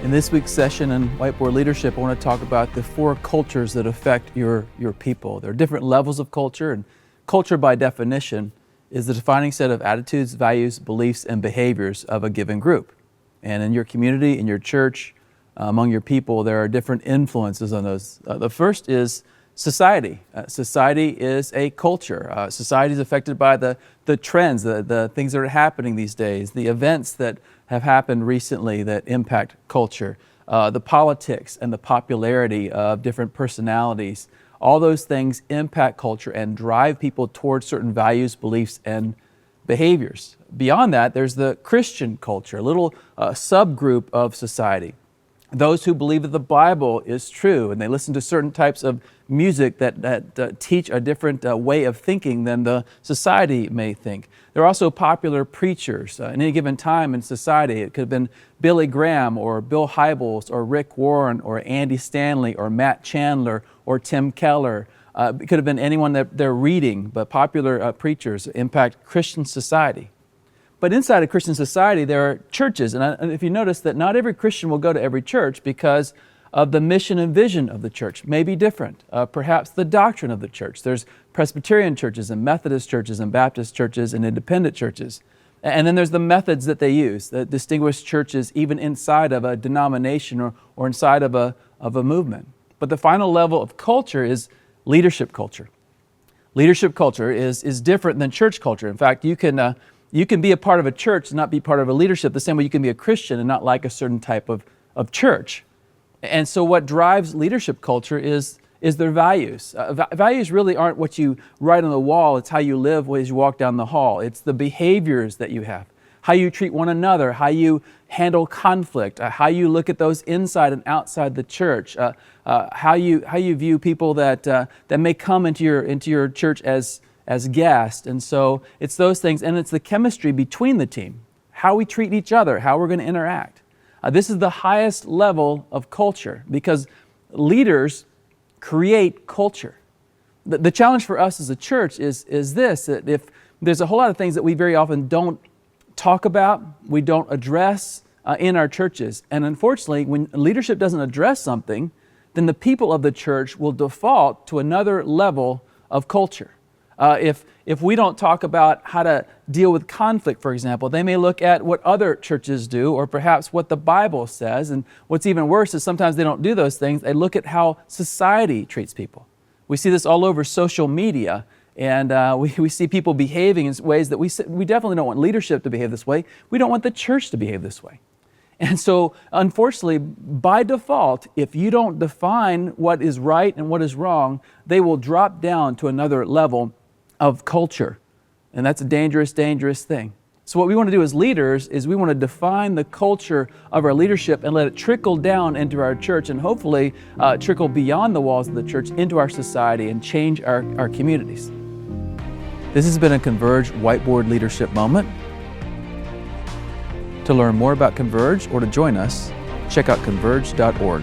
In this week's session in Whiteboard Leadership, I want to talk about the 4 cultures that affect your people. There are different levels of culture, and culture by definition is the defining set of attitudes, values, beliefs, and behaviors of a given group. And in your community, in your church, among your people, there are different influences on those. The first is society. Society is a culture. Society is affected by the trends, the things that are happening these days, the events that have happened recently that impact culture, the politics and the popularity of different personalities. All those things impact culture and drive people towards certain values, beliefs, and behaviors. Beyond that, there's the Christian culture, a little subgroup of society. Those who believe that the Bible is true, and they listen to certain types of music that teach a different way of thinking than the society may think. There are also popular preachers at any given time in society. It could have been Billy Graham or Bill Hybels or Rick Warren or Andy Stanley or Matt Chandler or Tim Keller. It could have been anyone that they're reading, but popular preachers impact Christian society. But inside of Christian society, there are churches. And if you notice that not every Christian will go to every church because of the mission and vision of the church may be different. Perhaps the doctrine of the church. There's Presbyterian churches and Methodist churches and Baptist churches and independent churches. And then there's the methods that they use that distinguish churches even inside of a denomination or inside of a movement. But the final level of culture is leadership culture. Leadership culture is different than church culture. In fact, you can be a part of a church and not be part of a leadership the same way you can be a Christian and not like a certain type of church. And so what drives leadership culture is their values. Values really aren't what you write on the wall. It's how you live as you walk down the hall. It's the behaviors that you have, how you treat one another, how you handle conflict, how you look at those inside and outside the church, how you view people that may come into your church as guests. And so it's those things, and it's the chemistry between the team, how we treat each other, how we're going to interact. This is the highest level of culture because leaders create culture. The challenge for us as a church is this, that if there's a whole lot of things that we very often don't talk about, we don't address in our churches. And unfortunately, when leadership doesn't address something, then the people of the church will default to another level of culture. If we don't talk about how to deal with conflict, for example, they may look at what other churches do or perhaps what the Bible says. And what's even worse is sometimes they don't do those things. They look at how society treats people. We see this all over social media, and we see people behaving in ways that we definitely don't want leadership to behave this way. We don't want the church to behave this way. And so, unfortunately, by default, if you don't define what is right and what is wrong, they will drop down to another level of culture. And that's a dangerous, dangerous thing. So what we want to do as leaders is we want to define the culture of our leadership and let it trickle down into our church and hopefully trickle beyond the walls of the church into our society and change our communities. This has been a Converge Whiteboard Leadership Moment. To learn more about Converge or to join us, check out converge.org.